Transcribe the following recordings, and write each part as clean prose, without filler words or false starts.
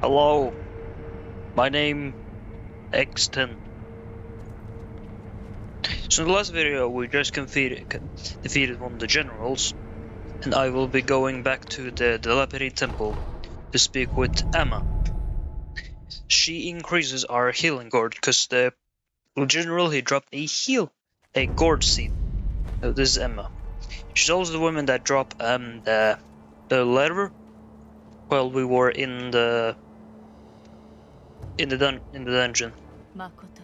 Hello, my name X10. So in the last video we just defeated one of the generals, and I will be going back to the dilapidated temple to speak with Emma. She increases our healing gourd because the general he dropped a gourd seed. So this is Emma. She's also the woman that dropped the letter while we were in the dungeon. 誠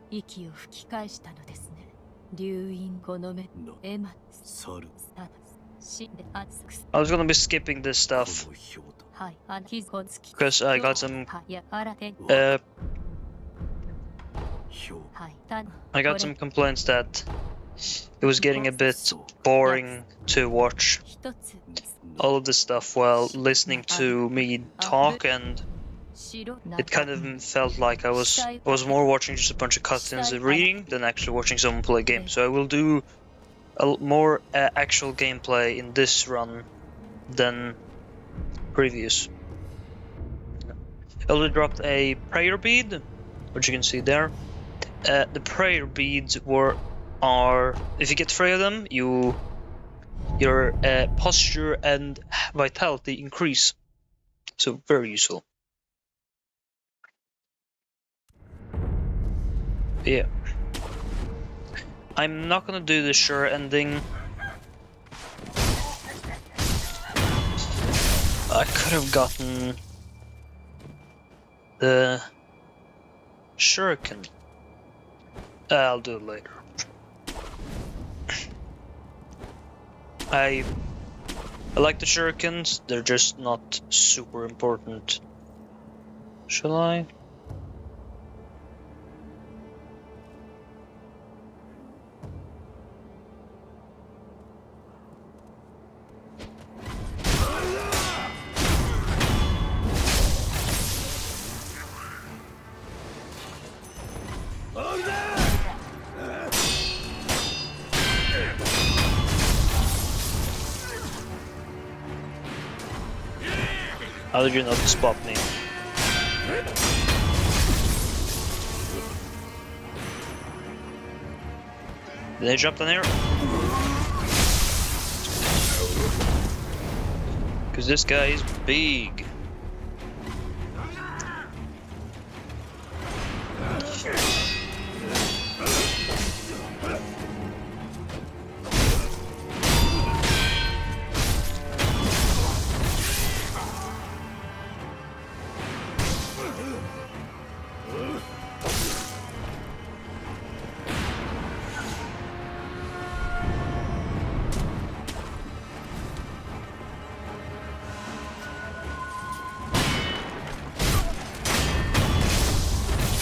に息を吹き返したのですね。流因この目のエマサルサ死んで熱く I was gonna be skipping this stuff はい、because I got some I got some complaints that it was getting a bit boring to watch all of this stuff while listening to me talk, and it kind of felt like I was more watching just a bunch of cutscenes and reading than actually watching someone play a game. So I will do more actual gameplay in this run than previous. I only dropped a prayer bead, which you can see there. The prayer beads are if you get 3 of them, your posture and vitality increase. So very useful. Yeah. I'm not gonna do the sure ending. I could have gotten the shuriken. I'll do it later. I like the shurikens, they're just not super important. Shall I? How did you not spot me? Did they jump down here? Because this guy is big.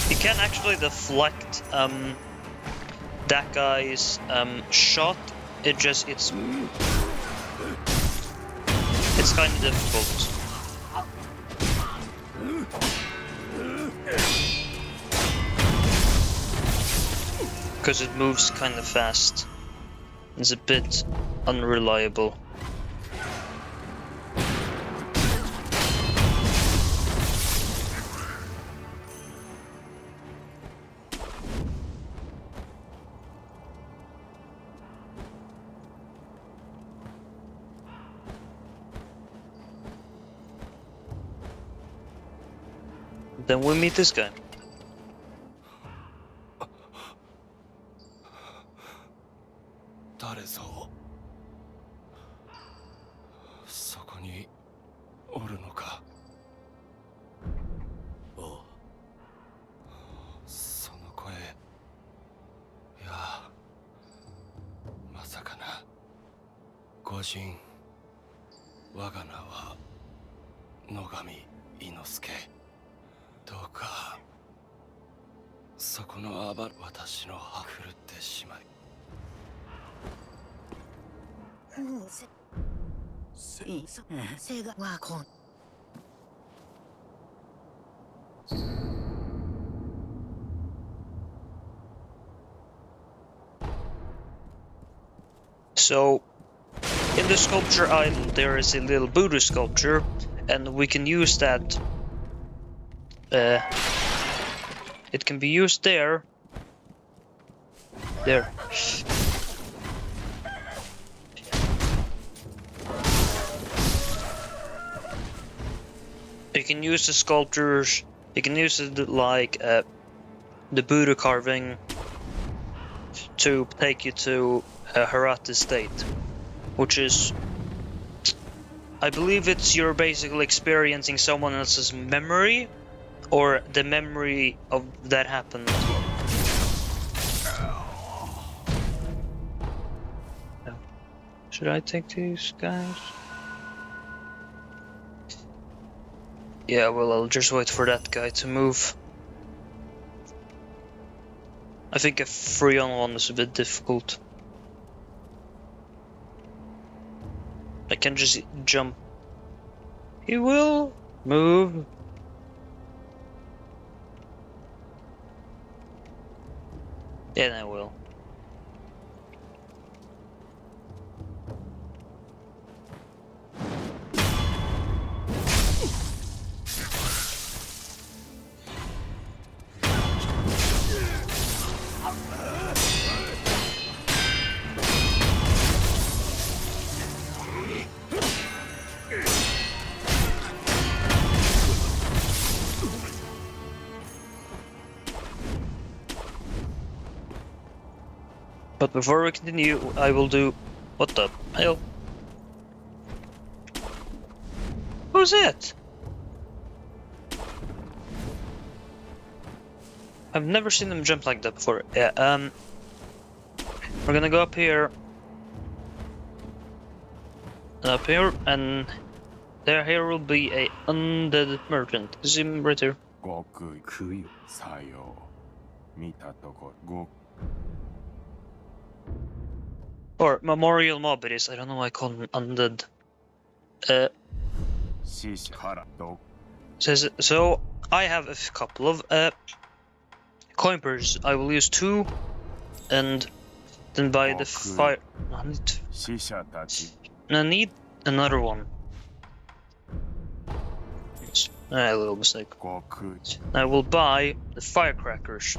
You can actually deflect that guy's shot. It's kind of difficult. Because it moves kind of fast. It's a bit unreliable. Then we meet this guy. So, in the sculpture island there is a little Buddha sculpture, and we can use that it can be used there. There. You can use the sculptures. You can use it like the Buddha carving to take you to Harate State, which is, I believe you're basically experiencing someone else's memory, or the memory of that happened. Should I take these guys? Yeah, well, I'll just wait for that guy to move. I think a 3-on-1 is a bit difficult. I can just jump. He will move. Yeah, I will. But before we continue, I will do... What the hell? Who's it? I've never seen them jump like that before. Yeah, we're gonna go up here. And up here, and here will be a undead merchant. You see him right here? Or Memorial Mob it is, I don't know why I call him undead. Says, so I have a couple of coin purses. I will use 2 and then buy the fire. I need another one. A little mistake. I will buy the firecrackers.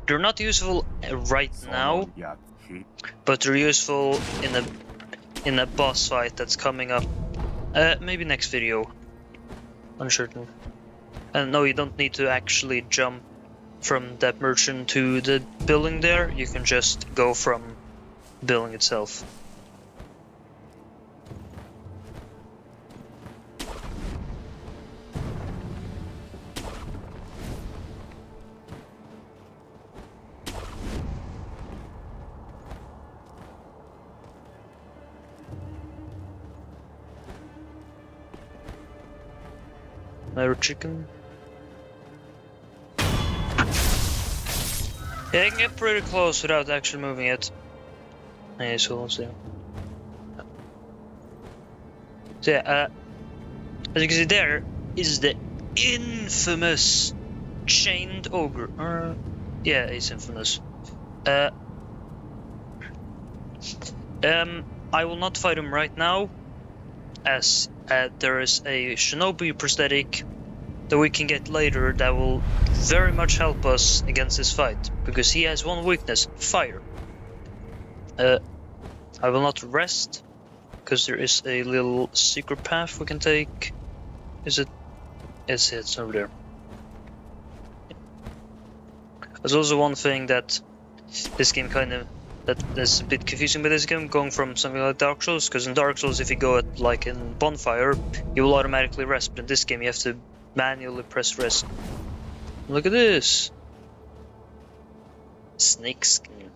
They're not useful right now, but they're useful in a boss fight that's coming up. Maybe next video. Uncertain. And no, you don't need to actually jump from that merchant to the building there. You can just go from the building itself. Another chicken. Yeah, I can get pretty close without actually moving it. Yeah, so let's see. So yeah, as you can see, there is the infamous chained ogre. Yeah, he's infamous. I will not fight him right now, as there is a shinobi prosthetic that we can get later that will very much help us against this fight, because he has one weakness: fire. I will not rest, because there is a little secret path we can take. Is it? It's over there. There's also one thing that this game that is a bit confusing with this game, going from something like Dark Souls, because in Dark Souls, if you go at like in bonfire, you will automatically rest, but in this game you have to manually press rest. Look at this! Snake skin.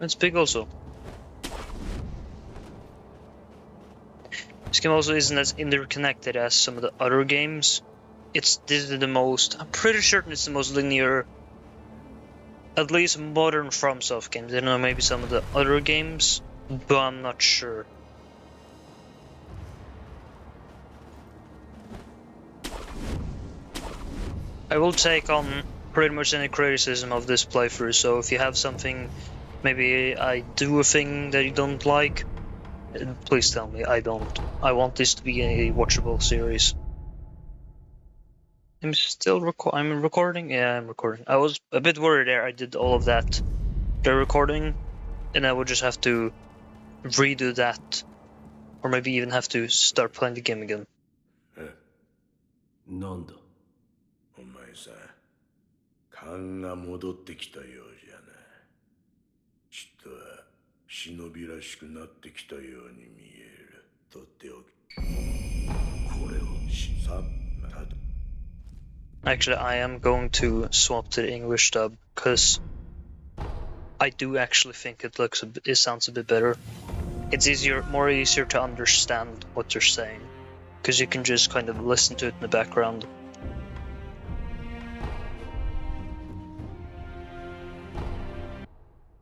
It's big also. This game also isn't as interconnected as some of the other games. This is the most, I'm pretty certain it's the most linear, at least modern FromSoft games. I don't know, maybe some of the other games, but I'm not sure. I will take on pretty much any criticism of this playthrough, so if you have something, maybe I do a thing that you don't like, Please tell me I don't. I want this to be a watchable series. I'm still I'm recording? Yeah, I'm recording. I was a bit worried there. I did all of that. The recording, and I would just have to redo that. Or maybe even have to start playing the game again. なんだお前さん、勘が戻ってきたようじゃな。ちっとは忍びらしくなってきたように見える。とっておき。これをさただ。Actually, I am going to swap to the English dub because I do actually think it sounds a bit better. It's more easier to understand what they're saying because you can just kind of listen to it in the background.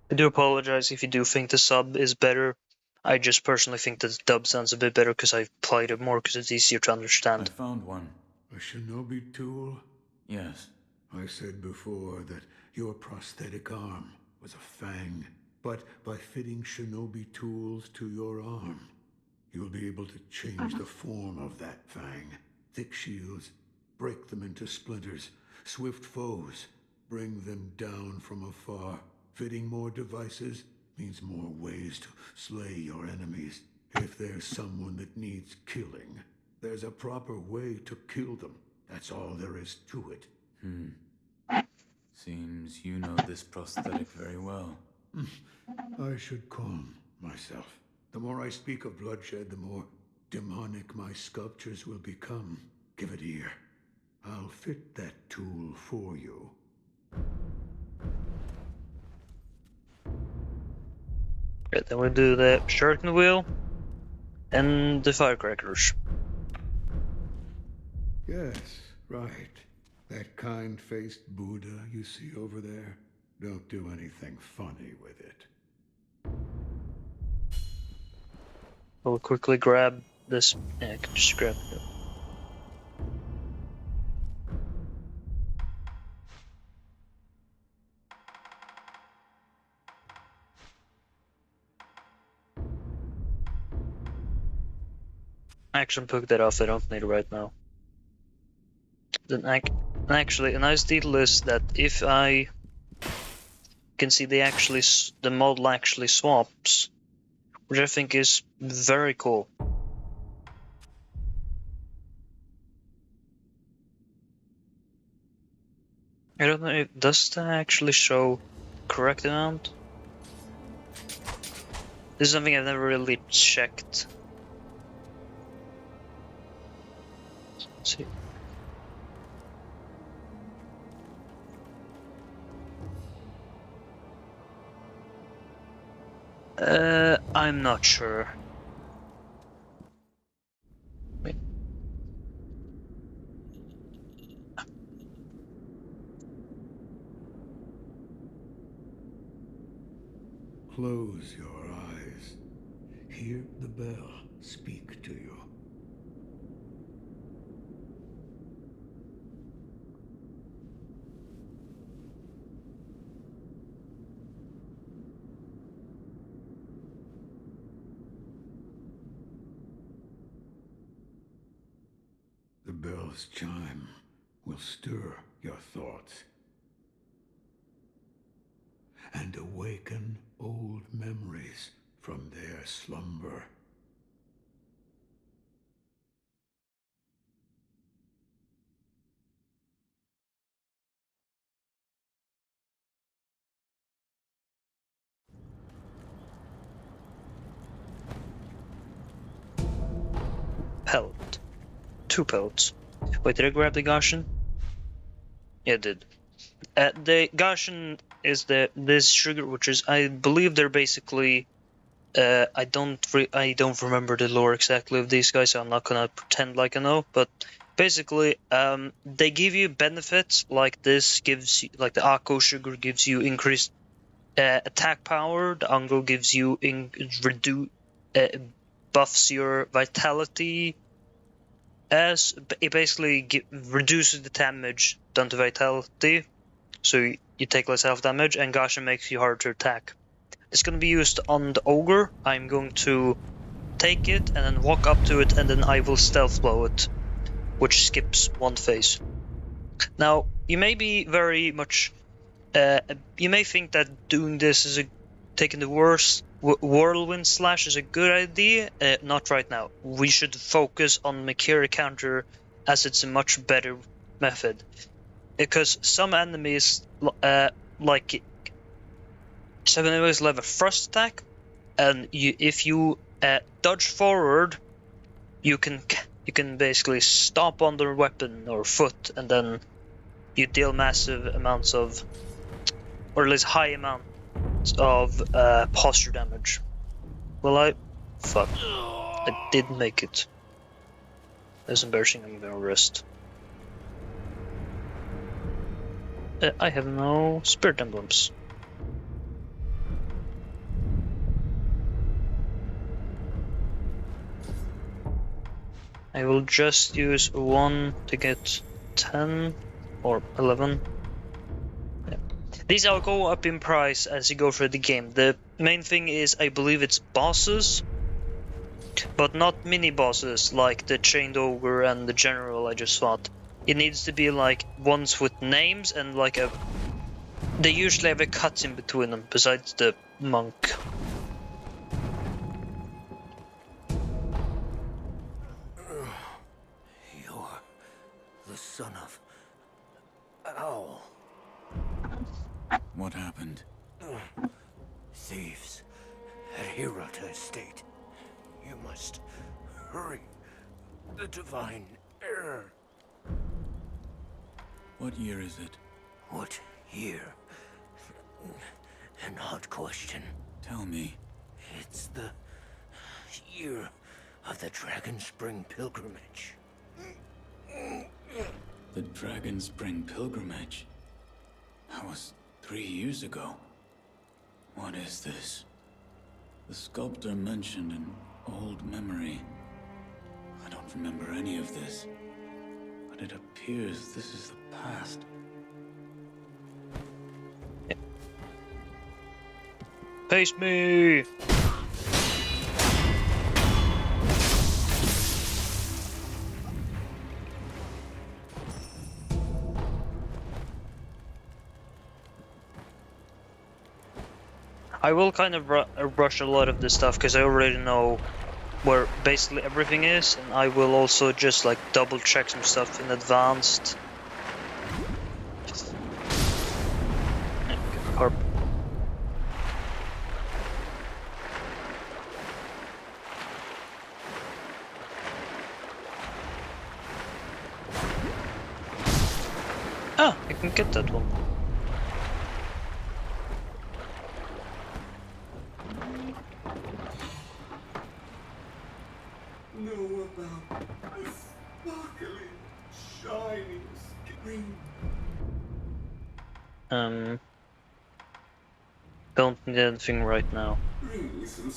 I do apologize if you do think the sub is better. I just personally think that the dub sounds a bit better because I've played it more because it's easier to understand. I found one. A shinobi tool? Yes. I said before that your prosthetic arm was a fang. But by fitting shinobi tools to your arm, you'll be able to change the form of that fang. Thick shields, break them into splinters. Swift foes, bring them down from afar. Fitting more devices means more ways to slay your enemies. If there's someone that needs killing, there's a proper way to kill them. That's all there is to it. Seems you know this prosthetic very well. I should calm myself. The more I speak of bloodshed, the more demonic my sculptures will become. Give it ear. I'll fit that tool for you. Right, then we'll do the shuriken wheel and the firecrackers. Yes, right. That kind-faced Buddha you see over there? Don't do anything funny with it. I'll quickly grab this. Yeah, I can just grab it. Action took that off, I don't need it right now. Then actually, a nice detail is that if I can see the model actually swaps, which I think is very cool. I don't know, does that actually show correct amount? This is something I've never really checked. Let's see. I'm not sure. Wait. Close your eyes. Hear the bell speak to you. The bell's chime will stir your thoughts and awaken old memories from their slumber. Pellet. 2 pellets. Wait, did I grab the Gaussian? Yeah, I did. The Gaussian is this sugar, which is, I believe they're basically. I don't remember the lore exactly of these guys, so I'm not gonna pretend like I know. But basically, they give you benefits like this gives you, like the Akko sugar gives you increased attack power. The Ango gives you buffs your vitality. As it basically reduces the damage done to vitality, so you take less health damage, and Gasha makes you harder to attack. It's going to be used on the ogre. I'm going to take it and then walk up to it, and then I will stealth blow it, which skips one phase. Now, you may be very much, you may think that doing this is taking the worst whirlwind slash is a good idea. Not right now. We should focus on Makira counter, as it's a much better method. Because some enemies, like some enemies will have a thrust attack, and if you dodge forward, you can basically stomp on their weapon or foot, and then you deal massive amounts of, or at least high amounts of posture damage. Well, fuck, I didn't make it. That's embarrassing. I'm gonna rest. I have no spirit emblems. I will just use one to get 10 or 11. Yeah. These will go up in price as you go through the game. The main thing is, I believe it's bosses, but not mini bosses like the Chained Ogre and the General I just fought. It needs to be like ones with names and like a. They usually have a cut in between them, besides the monk. You're the son of Owl. What happened? Thieves at Hirata Estate. You must hurry. The divine error. What year is it? What year? An odd question. Tell me. It's the year of the Dragon Spring pilgrimage. The Dragon Spring pilgrimage? That was 3 years ago. What is this? The sculptor mentioned an old memory. I don't remember any of this, but it appears this is the past. Face me! I will kind of rush a lot of this stuff because I already know where basically everything is, and I will also just like double check some stuff in advance. Carp. Ah, I can get that one. Know about the sparkling, shining screen. Don't need anything right now. Bring me some.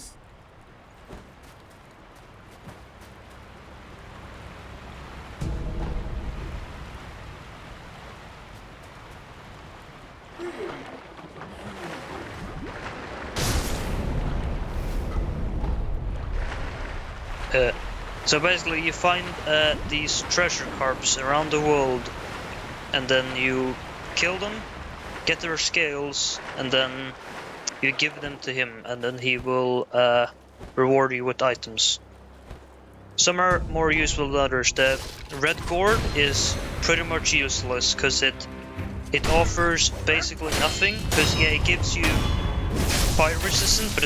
So basically you find these treasure carps around the world, and then you kill them, get their scales, and then you give them to him, and then he will reward you with items. Some are more useful than others. The red gourd is pretty much useless because it offers basically nothing, because yeah, it gives you fire resistance, but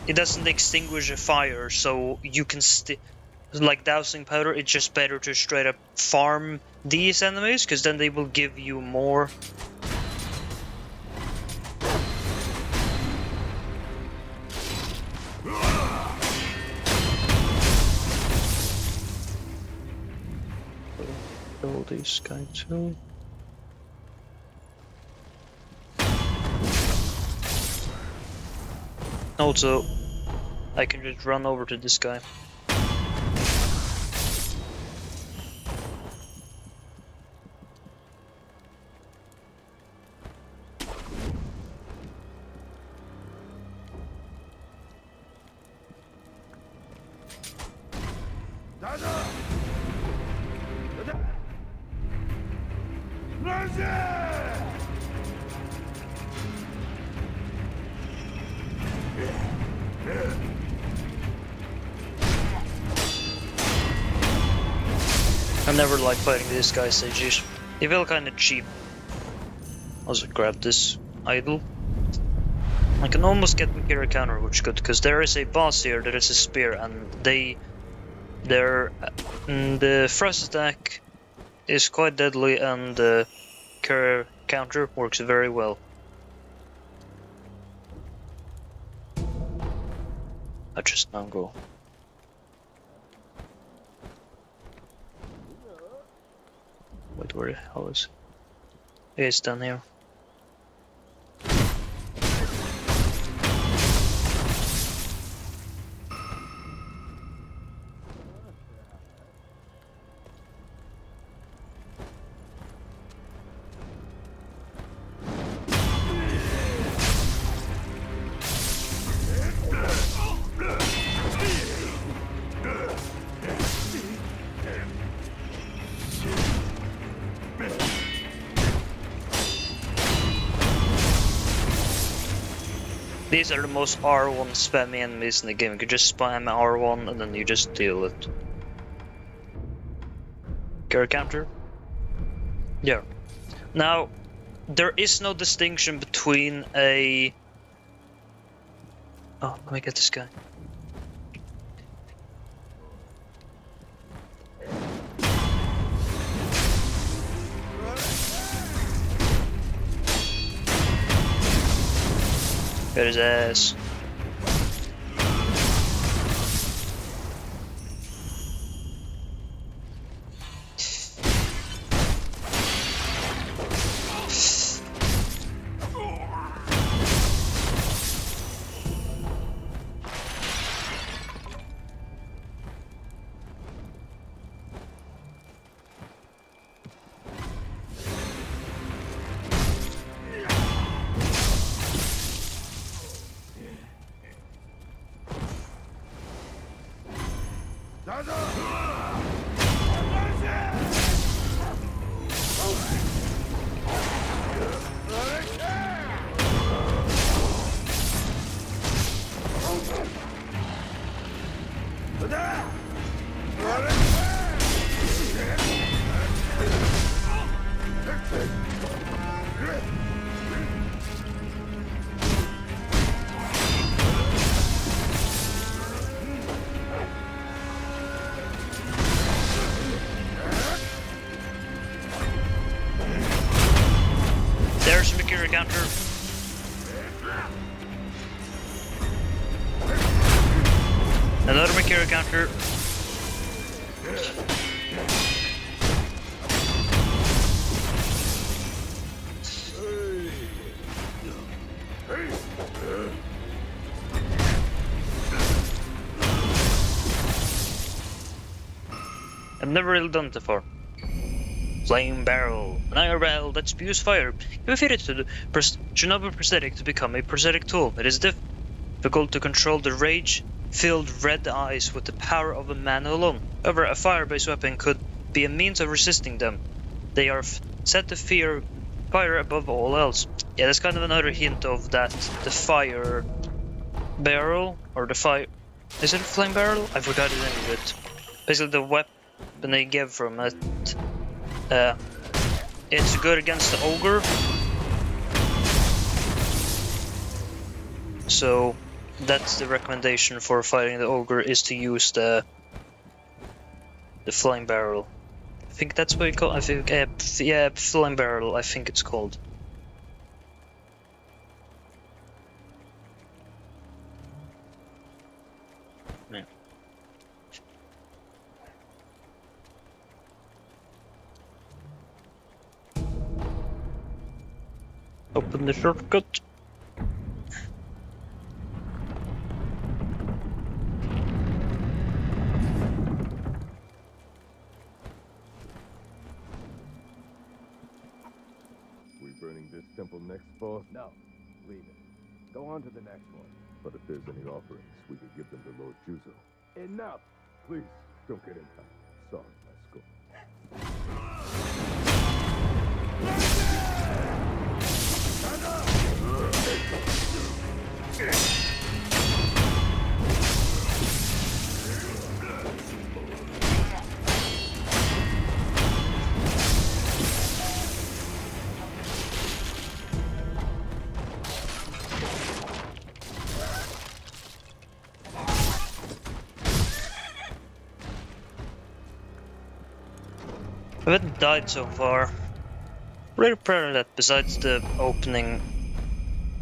it doesn't extinguish a fire, so you can like dowsing powder. It's just better to straight up farm these enemies, because then they will give you more. Kill this guy too. Also, I can just run over to this guy. I never like fighting these guys, they just... They feel kinda cheap. Also grab this idol. I can almost get Sekiro counter, which is good, because there is a boss here that is a spear, and the thrust attack is quite deadly, and the counter works very well. I just now go. Wait, where the hell is it? It's down here. These are the most R1 spammy enemies in the game. You can just spam R1 and then you just deal it. Carry counter? Yeah. Now, there is no distinction between a... Oh, let me get this guy. Get his ass. There's Sekiro counter. Another Sekiro counter. I've never really done it before. Flame barrel. An iron barrel that spews fire. You feed it to the Chernobyl prosthetic to become a prosthetic tool. It is difficult to control the rage-filled red eyes with the power of a man alone. However, a fire-based weapon could be a means of resisting them. They are set to fear fire above all else. Yeah, that's kind of another hint of that. The fire barrel, or the fire... Is it a flame barrel? I forgot the name of it. Basically the weapon they give from it. It's good against the ogre. So that's the recommendation for fighting the ogre, is to use the flame barrel. I think that's what you call. I think yeah, flame barrel. I think it's called. Yeah. Open the shortcut. We burning this temple next, boss? No, leave it. Go on to the next one. But if there's any offerings, we could give them to Lord Juzo. Enough! Please, don't get impatient. Sorry, let's go. I haven't died so far. Really proud of that, besides the opening,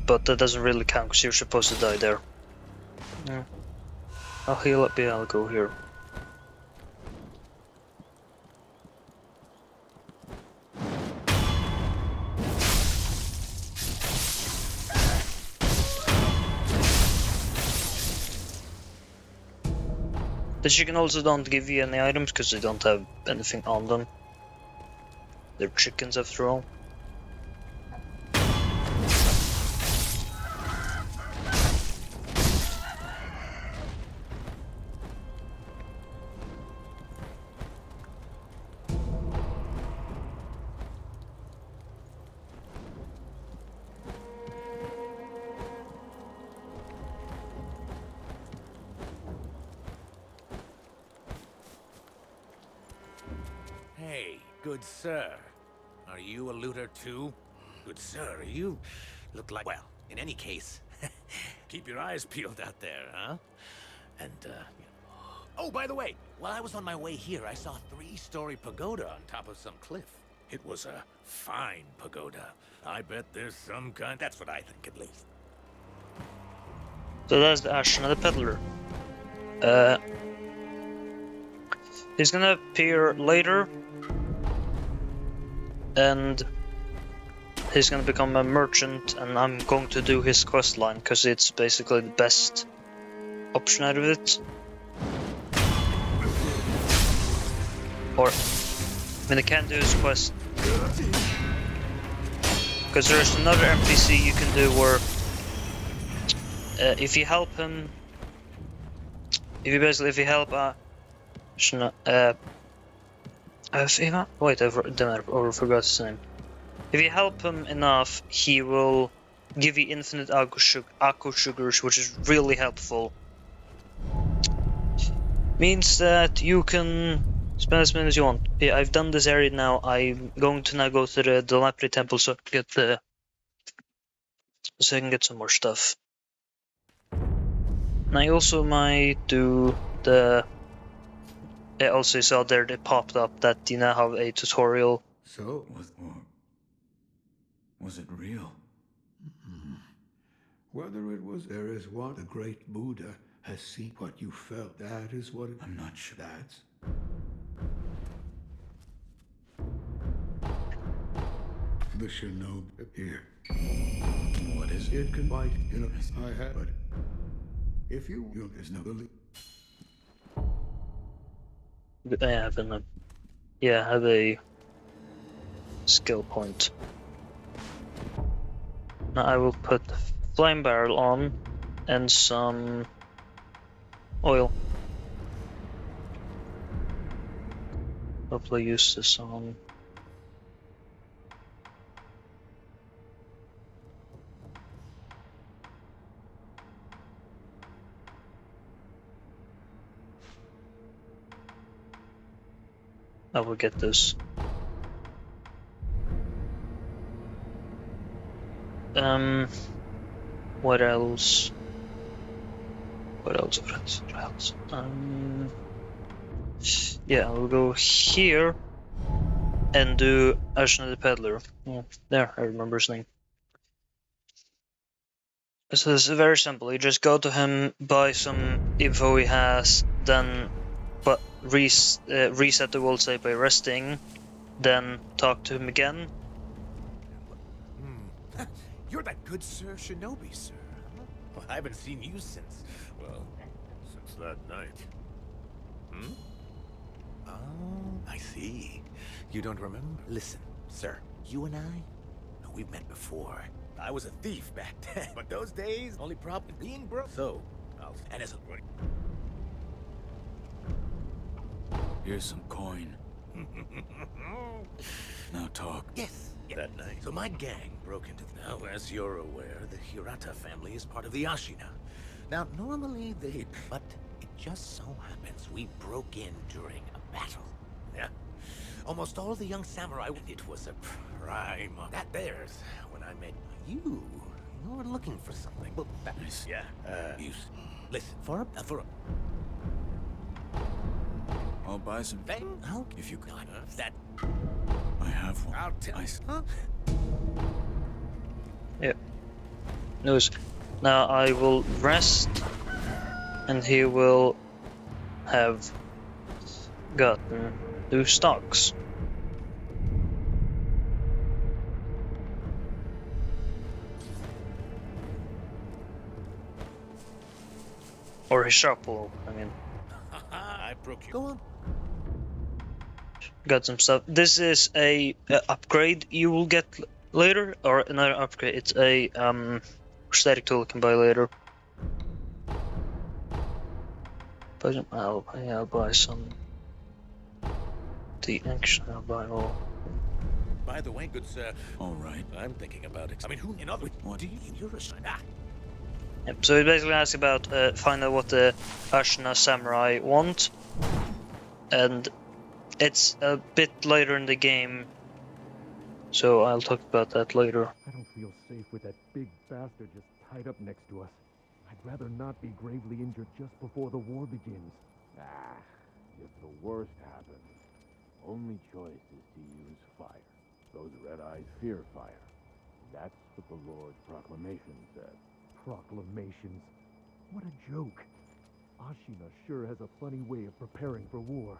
but that doesn't really count because you're supposed to die there. Yeah. I'll heal up, yeah, I'll go here. The chicken also don't give you any items because they don't have anything on them. They're chickens after all. Hey, good sir. Are you a looter too? Good sir, you look like... Well, in any case, keep your eyes peeled out there, huh? And, Oh, by the way, while I was on my way here, I saw a 3-story pagoda on top of some cliff. It was a fine pagoda. I bet there's some kind... That's what I think, at least. So that's the Ashna the Peddler. He's gonna appear later, and he's gonna become a merchant, and I'm going to do his quest line because it's basically the best option out of it. Or, I mean, I can do his quest because there's another NPC you can do where if you help him, if you help wait, I forgot his name. If you help him enough, he will give you infinite Aku sugars, which is really helpful. Means that you can spend as many as you want. Yeah, I've done this area now. I'm going to now go to the Delapri Temple so I can get some more stuff. And I also might do the... I also saw there they popped up that you now have a tutorial. So, Was it real? whether it was, there is one, the great Buddha has seen what you felt. That is what it, I'm not sure. that's. The shinobi here. What is it? It can bite, you know. I had, but if you, there's no belief. I have a skill point. Now I will put the flame barrel on and some oil. Hopefully use this on. I will get this. What else? Yeah, I'll go here and do Ashna the Peddler. Yeah, there, I remember his name. So this is very simple. You just go to him, buy some info he has, then reset the world save by resting, then talk to him again. You're that good Sir Shinobi, sir. Well, I haven't seen you since... Well, since that night. Hmm? Oh, I see. You don't remember? Listen, sir, you and I, we've met before. I was a thief back then, but those days, only problem being broke. So, and as a... Here's some coin. Now talk. Yes, that night. So my gang broke into... Now, as you're aware, the Hirata family is part of the Ashina. Now, normally they... But it just so happens we broke in during a battle. Yeah. Almost all the young samurai... It was a prime... That there's when I met you. You were looking for something. Well, that... Yeah, listen, for a... I'll buy some... Thing? How... If you could. That I have one. I'll tell you. Huh? Yeah. News. Now I will rest, and he will have gotten 2 stocks. Or his shop will, I mean. I broke you. Go on. Got some stuff. This is a upgrade you will get later, or another upgrade. It's a prosthetic tool you can buy later. But I'll buy some. The action I'll buy all. By the way, good sir. All right. I'm thinking about it. I mean, who in other? What? Do you? You're a son. Ah. Yep. So it basically asks about find out what the Ashina samurai want, and it's a bit later in the game, so I'll talk about that later. I don't feel safe with that big bastard just tied up next to us. I'd rather not be gravely injured just before the war begins. Ah, if the worst happens, only choice is to use fire. Those red eyes fear fire. That's what the Lord's proclamation said. Proclamations. What a joke. Ashina sure has a funny way of preparing for war.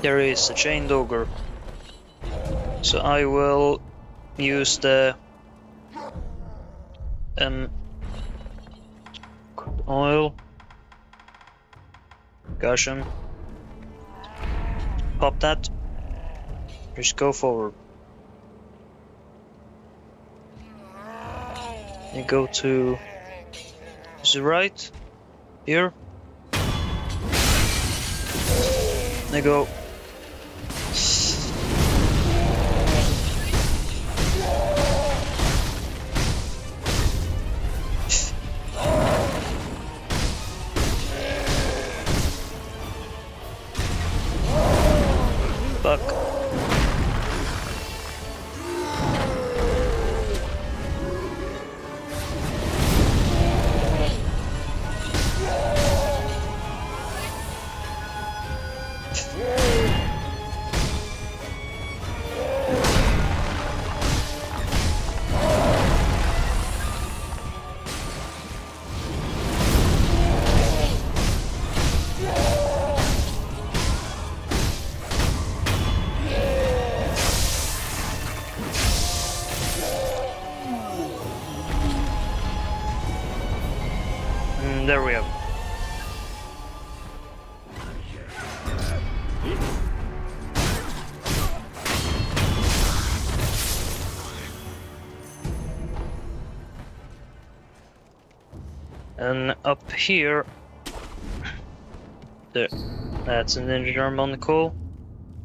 There is a chained ogre, so I will use the oil. Gosh, pop that. Just go forward. You go to. Is it right? Here. There you go. Fuck. There we go. And up here, there, that's an ninja harmonical.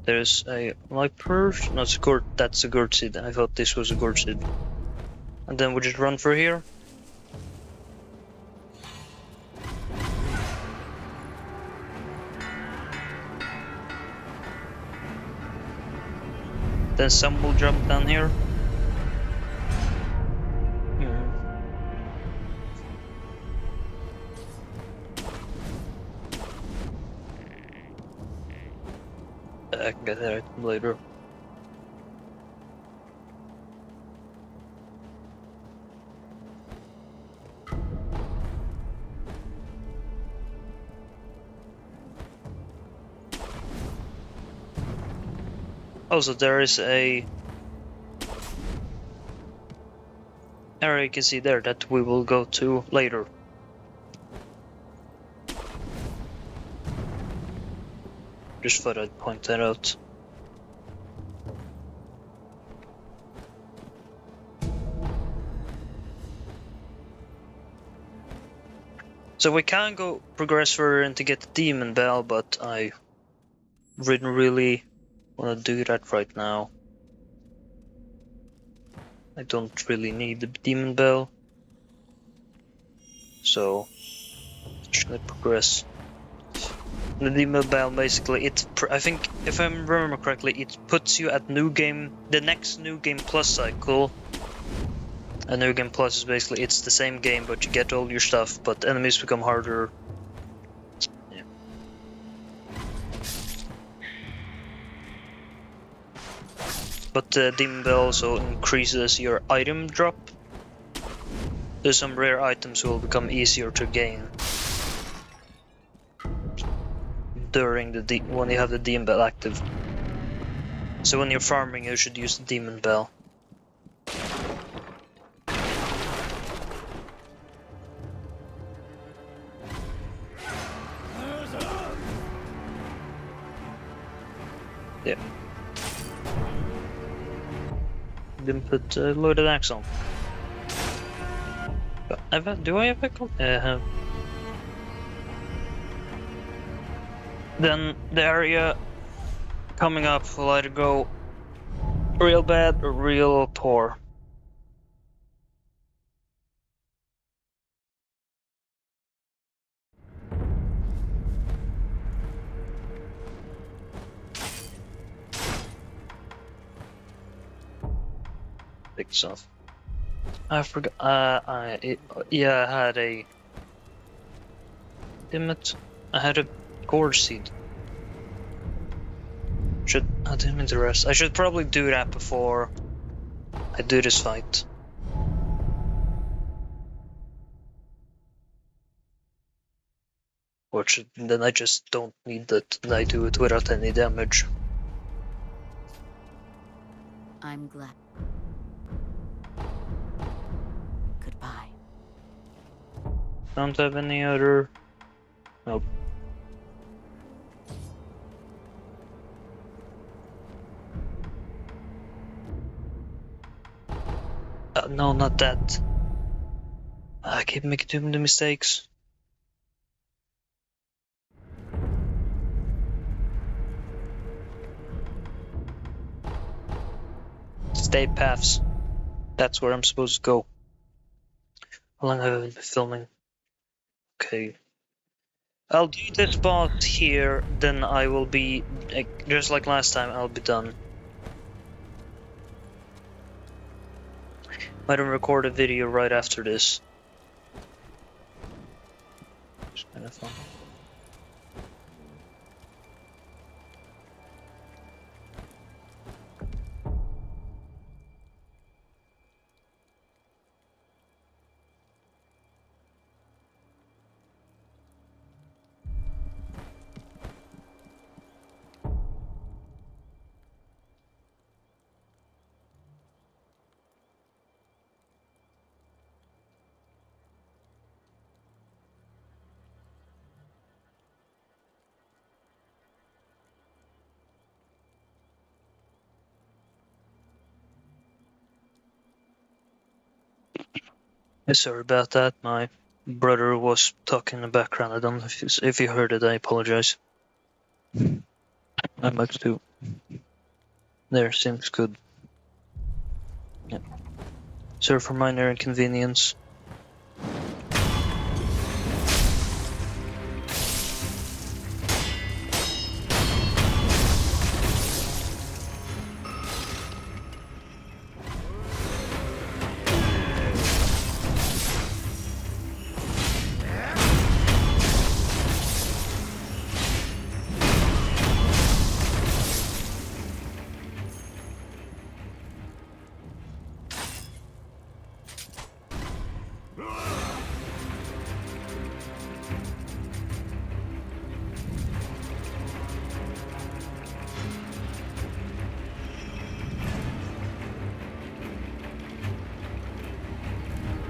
There's a light purse. No, it's a gourd. That's a gourd seed. I thought this was a gourd seed. And then we just run for here. Then some will jump down here. I can get that item later. Also, there is a area you can see there that we will go to later. Just thought I'd point that out. So we can go progress further and to get the demon bell, but I didn't really want to do that right now. I don't really need the demon bell, so just gonna progress. The demon bell basically, I think if I remember correctly, it puts you at new game, the next new game plus cycle, A New Game Plus is basically, it's the same game, but you get all your stuff, but enemies become harder. Yeah. But Demon Bell also increases your item drop. There's some rare items will become easier to gain during the when you have the Demon Bell active. So when you're farming, you should use the Demon Bell. Yeah. Didn't put loaded axe on. Do I have a Then the area coming up will either go real bad or real poor. Big stuff. I forgot. Yeah, I had a. Damn it! I had a gorge seed. I didn't mean to rest. I should probably do that before I do this fight. Then I just don't need that, and I do it without any damage. I'm glad. Goodbye. Don't have any other. Nope. No, not that. I keep making too many mistakes. Stay paths. That's where I'm supposed to go. How long have I been filming? Okay. I'll do this boss here, then I will be, just like last time, I'll be done. Might record a video right after this. It's kind of fun. Sorry about that. My brother was talking in the background. I don't know if you heard it. I apologize. I might do. There, seems good. Yeah. Sorry for minor inconvenience.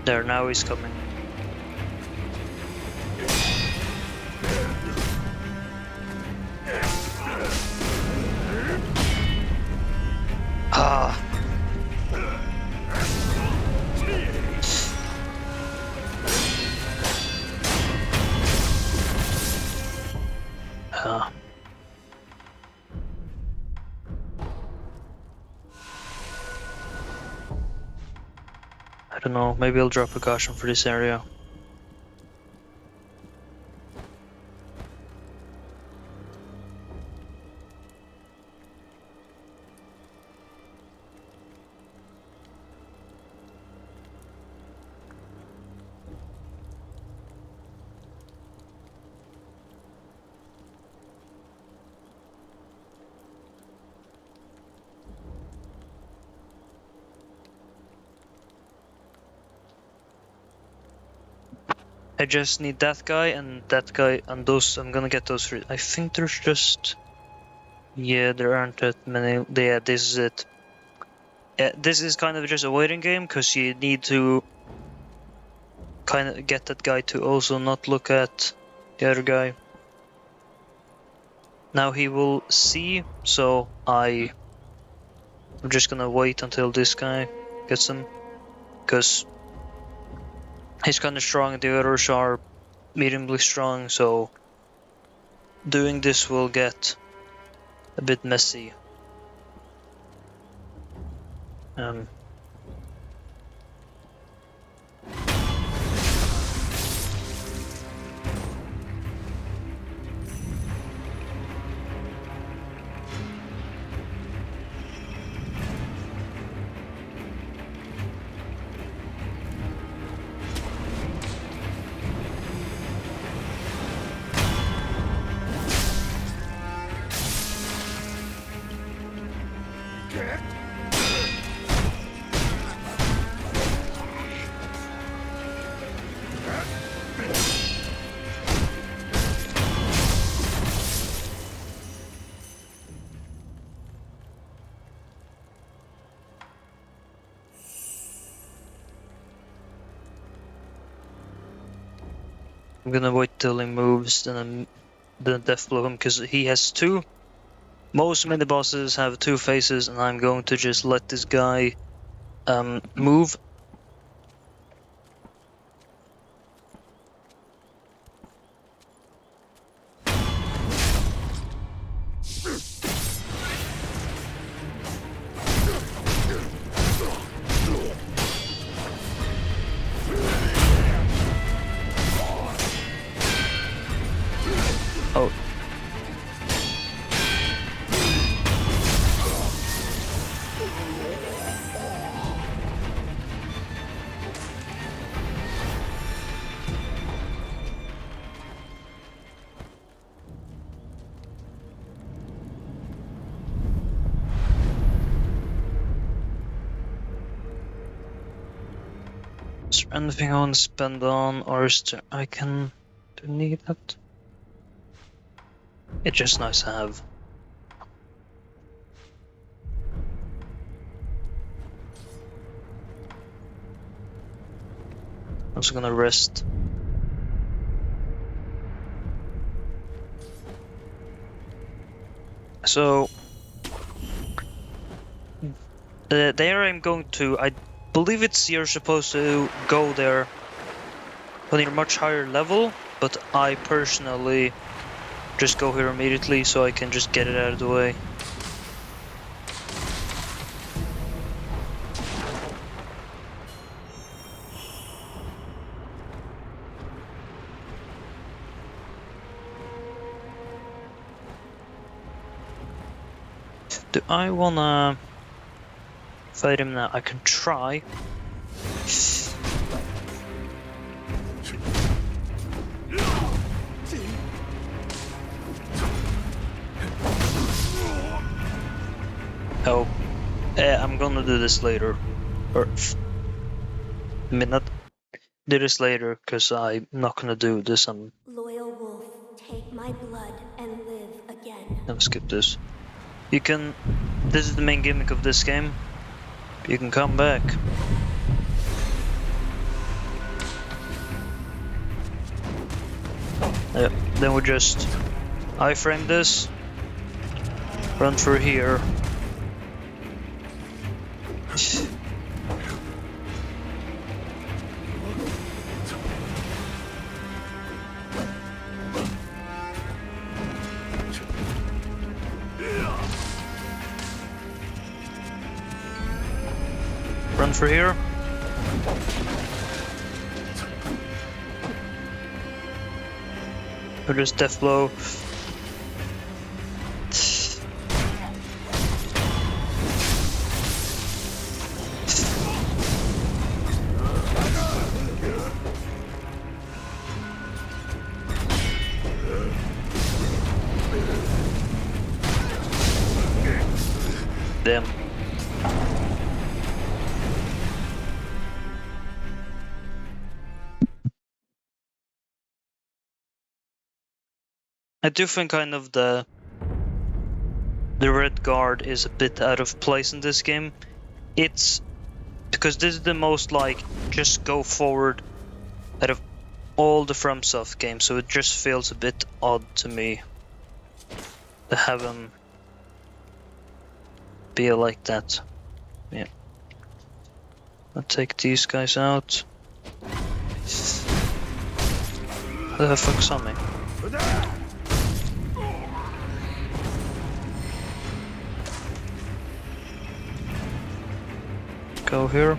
There, now he's coming. Ah. Ah. I don't know, maybe I'll drop a caution for this area. I just need that guy and those. I'm gonna get those three. I think there's just... Yeah, there aren't that many. Yeah, this is it. Yeah, this is kind of just a waiting game, because you need to kind of get that guy to also not look at the other guy. Now he will see, so I'm just gonna wait until this guy gets him, because he's kind of strong and the others are mediumly strong, so doing this will get a bit messy. I'm gonna wait till he moves, then death blow him, because he has two. Most mini bosses have two faces, and I'm going to just let this guy move. Oh. Is there anything I want to spend on, or is there... I can... Do I need that? It's just nice to have. I'm just gonna rest. So... there I'm going to... I believe you're supposed to go there when you're much higher level, but I personally just go here immediately so I can just get it out of the way. Do I wanna fight him now? I can try. Oh, I'm gonna do this later. Or, I mean, not do this later, because I'm not gonna do this. I'm Loyal wolf, take my blood and live again. gonna skip this. You can... This is the main gimmick of this game. You can come back. Then we just iframe this, run through here. Run through here. Or just death blow. Damn. I do think kind of the red guard is a bit out of place in this game. It's because this is the most like just go forward out of all the FromSoft games, so it just feels a bit odd to me to have him be like that. Yeah. I'll take these guys out. Who the fuck saw me? Go here.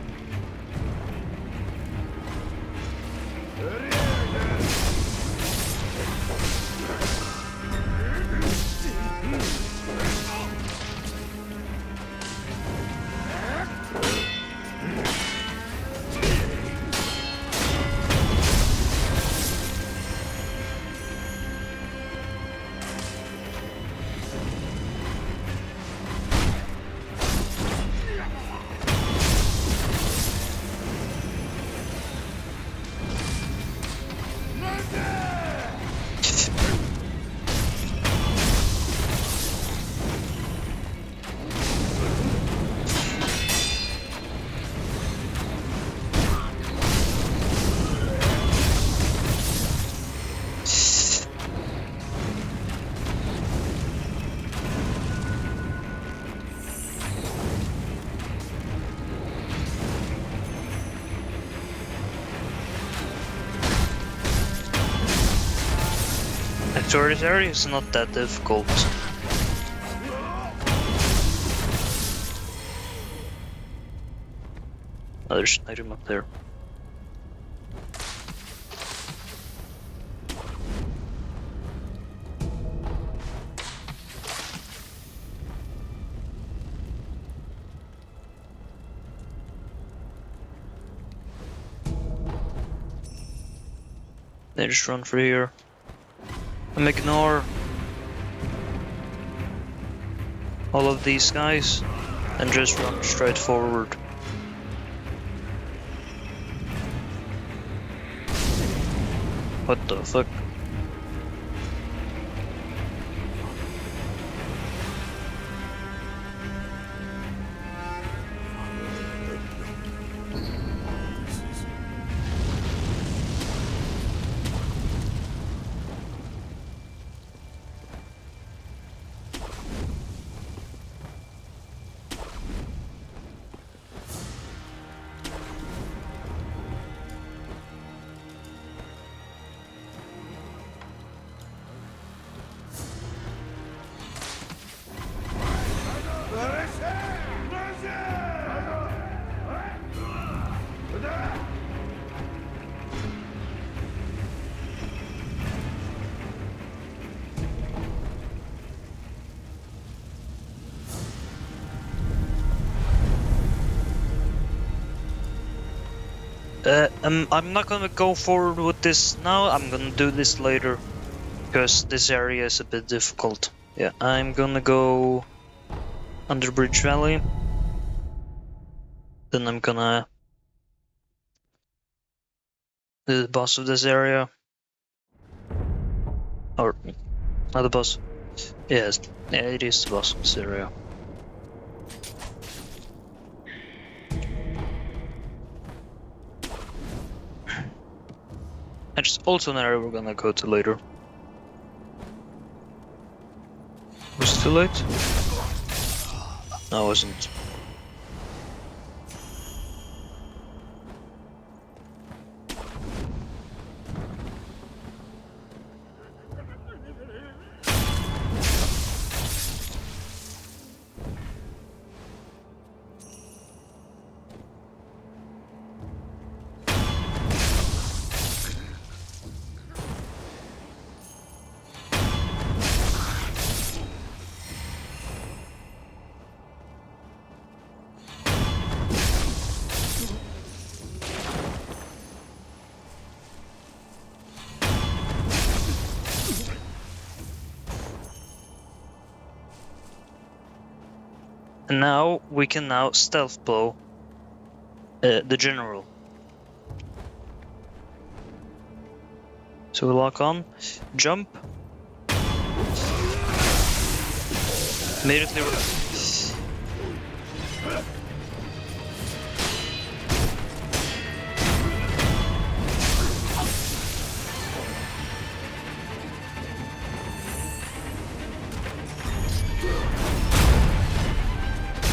Tourist area is not that difficult. Oh, there's an item up there. They just run for here. Ignore all of these guys and just run straight forward. What the fuck? I'm not gonna go forward with this now, I'm gonna do this later, because this area is a bit difficult. Yeah, I'm gonna go under Bridge Valley, then I'm gonna do the boss of this area. Or, not the boss. Yes, yeah, it is the boss of this area. And it's also an area we're gonna go to later. Was it too late? No, it wasn't. And now we can now stealth blow the general. So we lock on, jump, Immediately.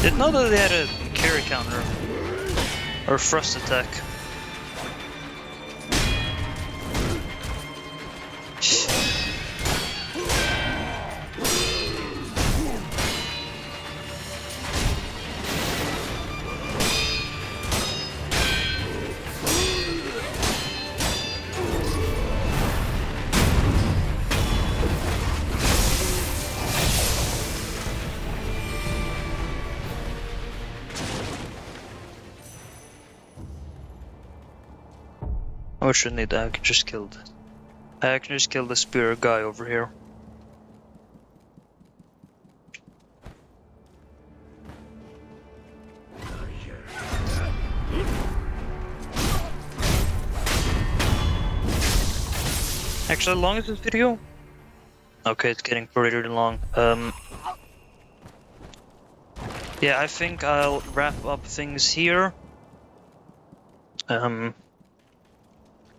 Didn't know that they had a carry counter or thrust attack. I shouldn't need that. I can just kill the spear guy over here. Actually, how long is this video? Okay, it's getting pretty long. Yeah, I think I'll wrap up things here.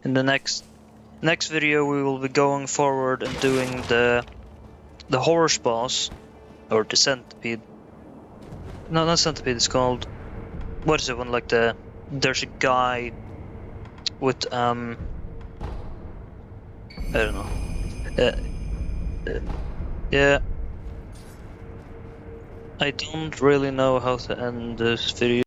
In the next video, we will be going forward and doing the horse boss, or the centipede. No, not centipede. It's called. What is it? When like there's a guy with I don't know. Yeah. I don't really know how to end this video.